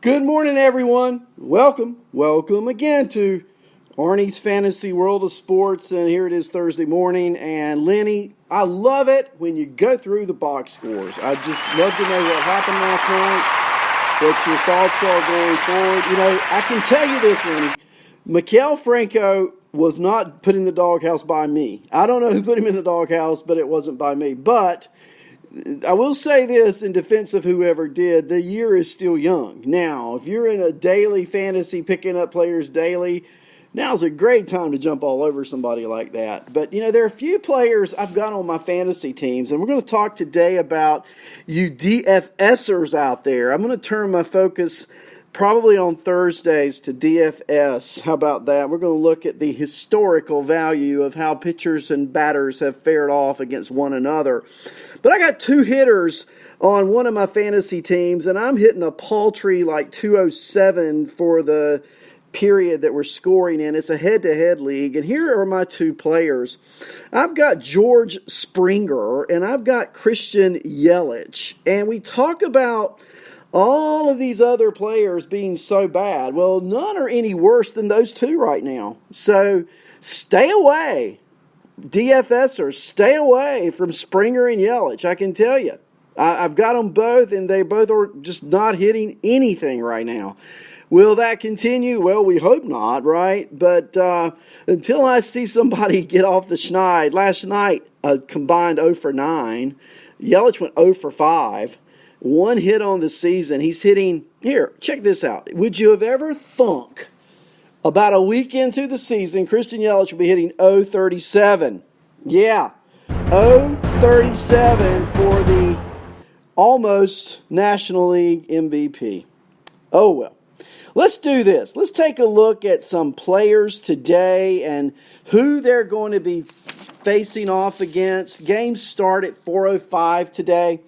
Good morning, everyone. Welcome again to Arnie's Fantasy World of Sports. And here it is Thursday morning. And Lenny, I love it when you go through the box scores. I just love to know what happened last night, what your thoughts are going forward. You know, I can tell you this, Lenny. Maikel Franco was not put in the doghouse by me. I don't know who put him in the doghouse, but it wasn't by me. But I will say this in defense of whoever did, the year is still young. Now, if you're in a daily fantasy, picking up players daily, now's a great time to jump all over somebody like that. But, you know, there are a few players I've got on my fantasy teams, and we're going to talk today about you DFSers out there. I'm going to turn my focus probably on Thursdays to DFS. How about that? We're going to look at the historical value of how pitchers and batters have fared off against one another. But I got two hitters on one of my fantasy teams, and I'm hitting a paltry like 207 for the period that we're scoring in. It's a head-to-head league, and here are my two players. I've got George Springer, and I've got Christian Yelich. And we talk about all of these other players being so bad. Well, none are any worse than those two right now. So stay away. DFSers, stay away from Springer and Yelich, I can tell you. I've got them both, and they both are just not hitting anything right now. Will that continue? Well, we hope not, right? But until I see somebody get off the schneid, last night, a combined 0 for 9. Yelich went 0 for 5. One hit on the season. He's hitting, here, check this out. Would you have ever thunk about a week into the season, Christian Yelich will be hitting 0.37. Yeah, 0.37 for the almost National League MVP. Oh, well. Let's do this. Let's take a look at some players today and who they're going to be facing off against. Games start at 4:05 today.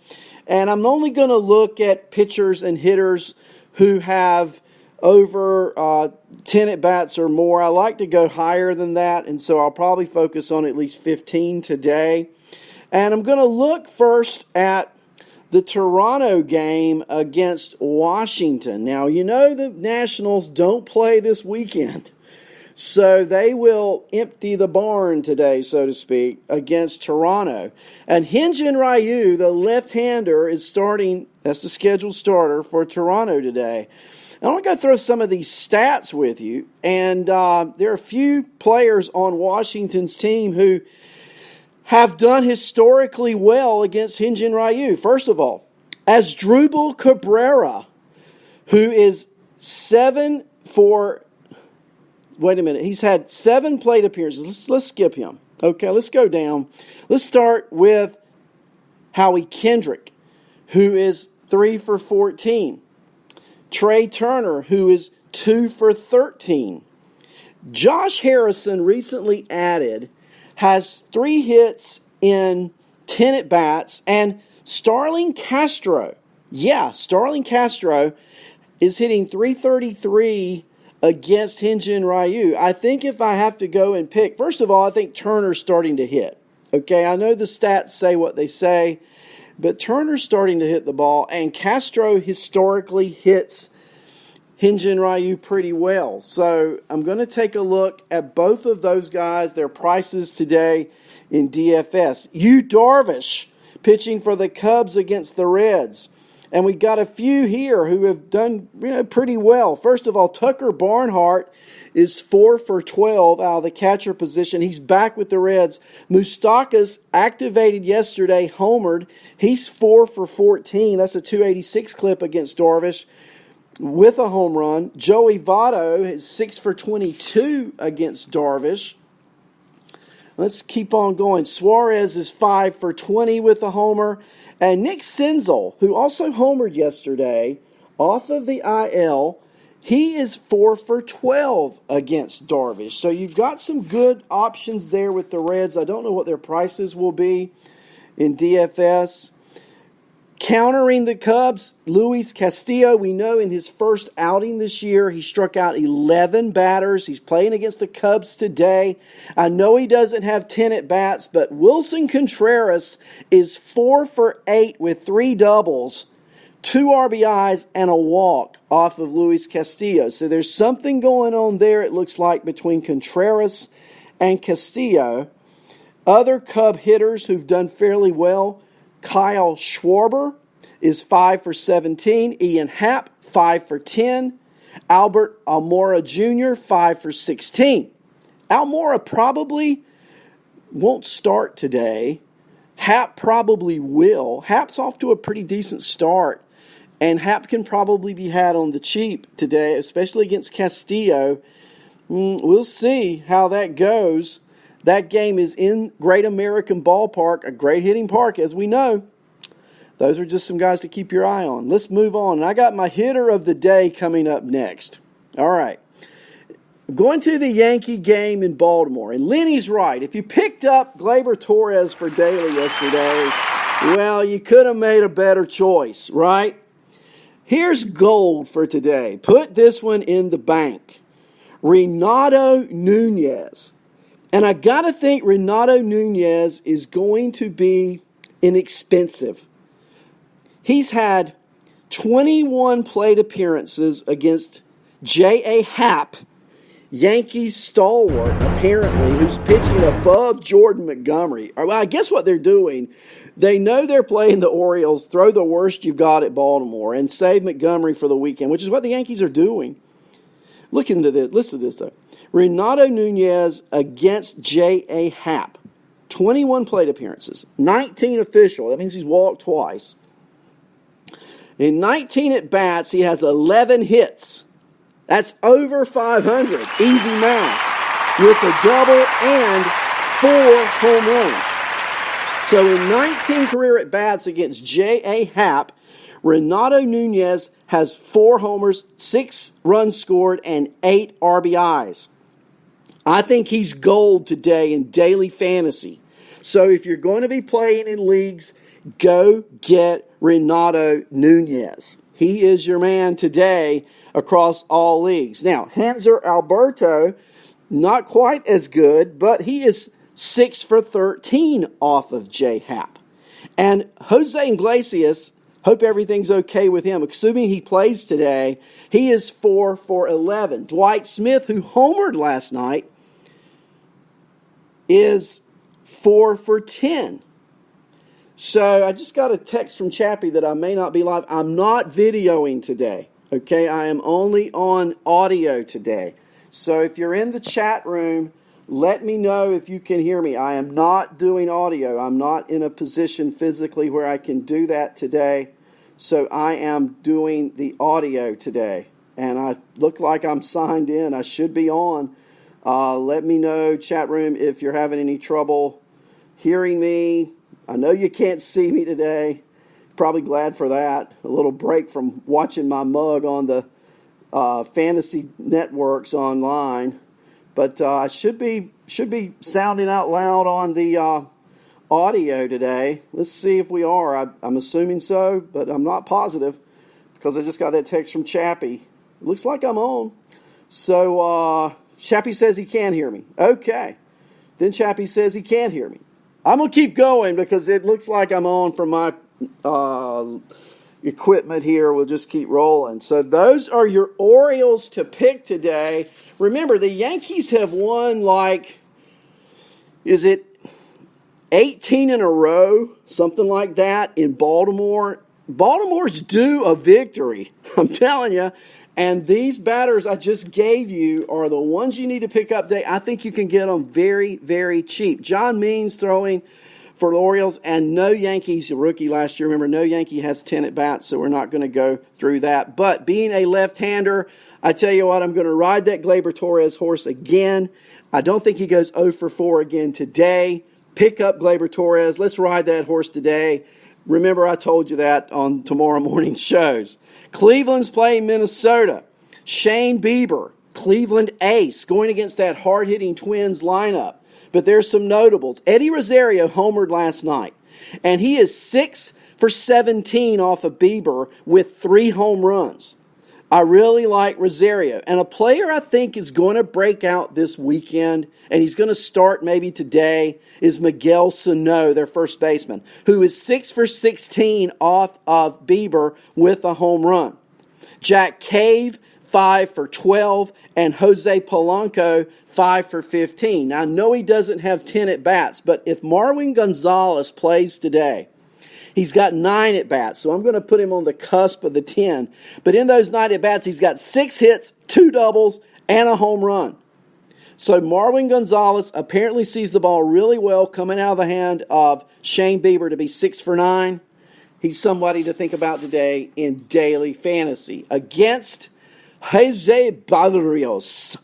And I'm only going to look at pitchers and hitters who have over 10 at-bats or more. I like to go higher than that, and so I'll probably focus on at least 15 today. And I'm going to look first at the Toronto game against Washington. Now, you know the Nationals don't play this weekend, so they will empty the barn today, so to speak, against Toronto. And Hyun-Jin Ryu, the left-hander, is starting. That's the scheduled starter for Toronto today. I want to go through some of these stats with you. And there are a few players on Washington's team who have done historically well against Hyun-Jin Ryu. First of all, Asdrubal Cabrera, who is 7 for... Wait a minute. He's had 7 plate appearances. Let's skip him. Okay, let's go down. Let's start with Howie Kendrick, who is 3 for 14. Trey Turner, who is 2 for 13. Josh Harrison, recently added, has 3 hits in 10 at-bats. And Starling Castro, Starling Castro is hitting .333 against Hyun-Jin Ryu. I think if I have to go and pick, first of all, I think Turner's starting to hit. Okay, I know the stats say what they say, but Turner's starting to hit the ball, and Castro historically hits Hyun-Jin Ryu pretty well. So I'm going to take a look at both of those guys, their prices today in DFS. Yu Darvish pitching for the Cubs against the Reds. And we got a few here who have done pretty well. First of all, Tucker Barnhart is 4 for 12 out of the catcher position. He's back with the Reds. Moustakas activated yesterday, homered. He's 4 for 14. That's a 286 clip against Darvish with a home run. Joey Votto is 6 for 22 against Darvish. Let's keep on going. Suarez is 5 for 20 with a homer. And Nick Senzel, who also homered yesterday off of the IL, he is 4 for 12 against Darvish. So you've got some good options there with the Reds. I don't know what their prices will be in DFS. Countering the Cubs, Luis Castillo, we know in his first outing this year, he struck out 11 batters. He's playing against the Cubs today. I know he doesn't have 10 at-bats, but Wilson Contreras is 4 for 8 with 3 doubles 2 RBIs and a walk off of Luis Castillo. So there's something going on there, it looks like, between Contreras and Castillo. Other Cub hitters who've done fairly well, Kyle Schwarber is 5 for 17. Ian Happ, 5 for 10. Albert Almora Jr., 5 for 16. Almora probably won't start today. Happ probably will. Happ's off to a pretty decent start. And Happ can probably be had on the cheap today, especially against Castillo. We'll see how that goes. That game is in Great American Ballpark, a great hitting park, as we know. Those are just some guys to keep your eye on. Let's move on. And I got my hitter of the day coming up next. All right. Going to the Yankee game in Baltimore. And Lenny's right. If you picked up Gleyber Torres for daily yesterday, well, you could have made a better choice, right? Here's gold for today. Put this one in the bank. Renato Nunez. And I got to think Renato Nunez is going to be inexpensive. He's had 21 plate appearances against J.A. Happ, Yankees stalwart, apparently, who's pitching above Jordan Montgomery. Well, I guess what they're doing, they know they're playing the Orioles, throw the worst you've got at Baltimore, and save Montgomery for the weekend, which is what the Yankees are doing. Look into this. Listen to this, though. Renato Nunez against J.A. Happ. 21 plate appearances. 19 official. That means he's walked twice. In 19 at-bats, he has 11 hits. That's over 500. Easy math. With a double and 4 home runs. So in 19 career at-bats against J.A. Happ, Renato Nunez has 4 homers, 6 runs scored, and 8 RBIs. I think he's gold today in daily fantasy. So if you're going to be playing in leagues, go get Renato Nunez. He is your man today across all leagues. Now, Hanser Alberto, not quite as good, but he is 6 for 13 off of J. Happ. And Jose Iglesias, hope everything's okay with him. Assuming he plays today, he is 4 for 11. Dwight Smith, who homered last night, is 4 for 10. So I just got a text from Chappie that I may not be live. I'm not videoing today, okay? I am only on audio today. So if you're in the chat room, let me know if you can hear me. I am not doing audio. I'm not in a position physically where I can do that today. So I am doing the audio today. And I look like I'm signed in. I should be on. Let me know, chat room, if you're having any trouble hearing me. I know you can't see me today. Probably glad for that. A little break from watching my mug on the fantasy networks online. But I should be sounding out loud on the audio today. Let's see if we are. I'm assuming so, but I'm not positive because I just got that text from Chappie. It looks like I'm on. So Chappie says he can hear me. Okay. Then Chappie says he can't hear me. I'm going to keep going because it looks like I'm on from my equipment here. We'll just keep rolling. So those are your Orioles to pick today. Remember, the Yankees have won is it 18 in a row? Something like that in Baltimore. Baltimore's due a victory. I'm telling you. And these batters I just gave you are the ones you need to pick up today. I think you can get them very, very cheap. John Means throwing for the Orioles, and no Yankees, a rookie last year. Remember, no Yankee has 10 at-bats, so we're not going to go through that. But being a left-hander, I tell you what, I'm going to ride that Gleyber Torres horse again. I don't think he goes 0 for 4 again today. Pick up Gleyber Torres. Let's ride that horse today. Remember, I told you that on tomorrow morning's shows. Cleveland's playing Minnesota. Shane Bieber, Cleveland ace, going against that hard-hitting Twins lineup. But there's some notables. Eddie Rosario homered last night, and he is 6 for 17 off of Bieber with 3 home runs. I really like Rosario. And a player I think is going to break out this weekend, and he's going to start maybe today, is Miguel Sano, their first baseman, who is 6 for 16 off of Bieber with a home run. Jack Cave, 5 for 12, and Jose Polanco, 5 for 15. Now, I know he doesn't have 10 at-bats, but if Marwin Gonzalez plays today, he's got 9 at-bats, so I'm going to put him on the cusp of the 10. But in those 9 at-bats, he's got 6 hits, 2 doubles, and a home run. So Marwin Gonzalez apparently sees the ball really well coming out of the hand of Shane Bieber to be 6 for 9. He's somebody to think about today in daily fantasy. Against Jose Barrios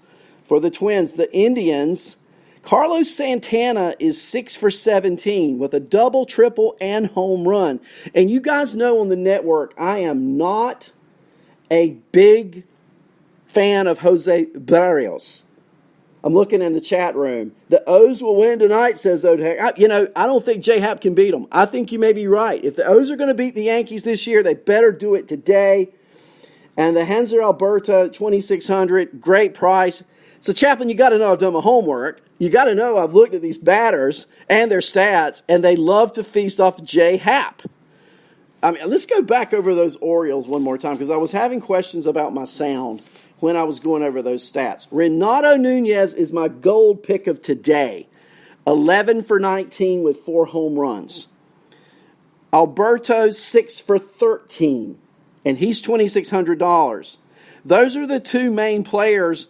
for the Twins, the Indians, Carlos Santana is 6 for 17 with a double, triple, and home run. And you guys know on the network, I am not a big fan of Jose Barrios. I'm looking in the chat room. The O's will win tonight, says Odek. I don't think J-Hap can beat them. I think you may be right. If the O's are going to beat the Yankees this year, they better do it today. And the Hanser Alberta 2,600, great price. So, Chaplain, you got to know I've done my homework. You got to know I've looked at these batters and their stats, and they love to feast off J-Hap. I mean, let's go back over those Orioles one more time because I was having questions about my sound when I was going over those stats. Renato Nunez is my gold pick of today. 11 for 19 with 4 home runs. Alberto, 6 for 13, and he's $2,600. Those are the two main players,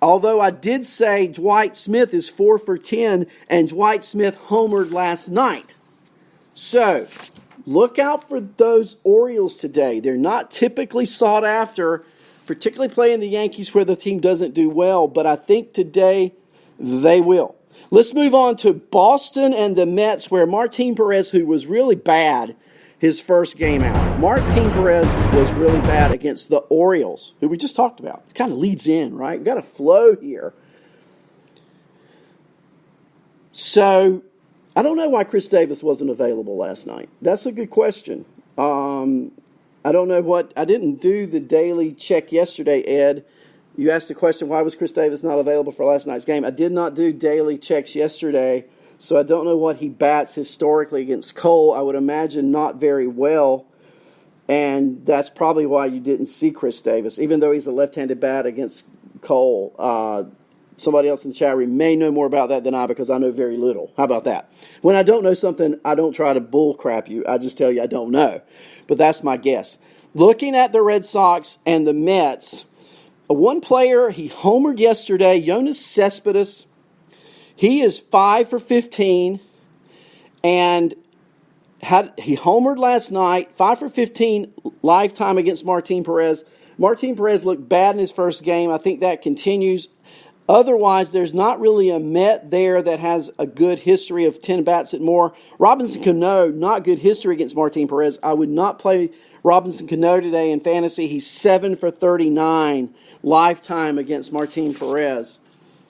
although I did say Dwight Smith is 4 for 10, and Dwight Smith homered last night. So, look out for those Orioles today. They're not typically sought after, particularly playing the Yankees where the team doesn't do well, but I think today they will. Let's move on to Boston and the Mets, where Martin Perez, who was really bad his first game out. Martin Perez was really bad against the Orioles, who we just talked about. It kind of leads in, right? Got a flow here. So, I don't know why Chris Davis wasn't available last night. That's a good question. I don't know I didn't do the daily check yesterday, Ed. You asked the question, why was Chris Davis not available for last night's game? I did not do daily checks yesterday, so I don't know what he bats historically against Cole. I would imagine not very well, and that's probably why you didn't see Chris Davis, even though he's a left-handed bat against Cole. Somebody else in the chat room may know more about that than I because I know very little. How about that? When I don't know something, I don't try to bull crap you. I just tell you I don't know. But that's my guess. Looking at the Red Sox and the Mets, one player, he homered yesterday, Yoenis Cespedes. He is 5 for 15, and he homered last night, 5 for 15 lifetime against Martin Perez. Martin Perez looked bad in his first game. I think that continues. Otherwise, there's not really a Met there that has a good history of 10 bats and more. Robinson Cano, not good history against Martin Perez. I would not play Robinson Cano today in fantasy. He's 7 for 39 lifetime against Martin Perez.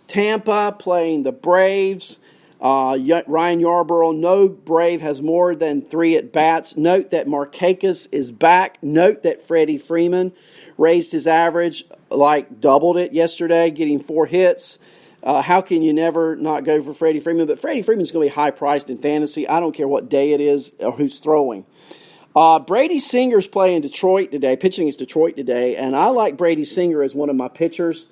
Tampa playing the Braves. Ryan Yarbrough, no Brave has more than 3 at-bats. Note that Markakis is back. Note that Freddie Freeman raised his average, doubled it yesterday, getting 4 hits. How can you never not go for Freddie Freeman? But Freddie Freeman's going to be high-priced in fantasy. I don't care what day it is or who's throwing. Brady Singer's playing Detroit today, pitching against Detroit today, and I like Brady Singer as one of my pitchers.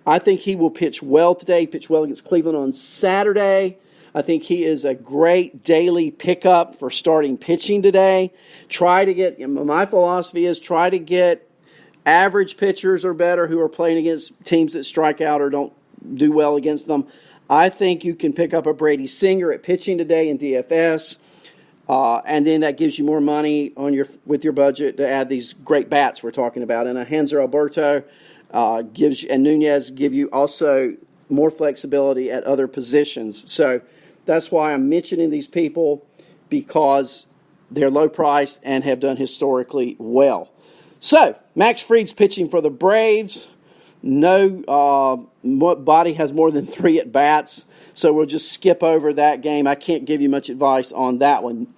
I think he will pitch well today. He pitched well against Cleveland on Saturday. I think he is a great daily pickup for starting pitching today. My philosophy is try to get average pitchers or better who are playing against teams that strike out or don't do well against them. I think you can pick up a Brady Singer at pitching today in DFS, and then that gives you more money with your budget to add these great bats we're talking about. And a Hanser Alberto and Nunez give you also more flexibility at other positions. So that's why I'm mentioning these people, because they're low priced and have done historically well. So, Max Fried's pitching for the Braves. No body has more than 3 at-bats, so we'll just skip over that game. I can't give you much advice on that one.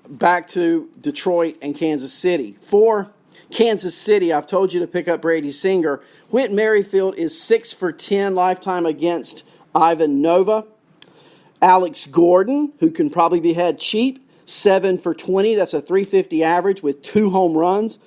Back to Detroit and Kansas City. For Kansas City, I've told you to pick up Brady Singer. Whit Merrifield is 6 for 10 lifetime against Ivan Nova. Alex Gordon, who can probably be had cheap, 7 for 20. That's a .350 average with 2 home runs.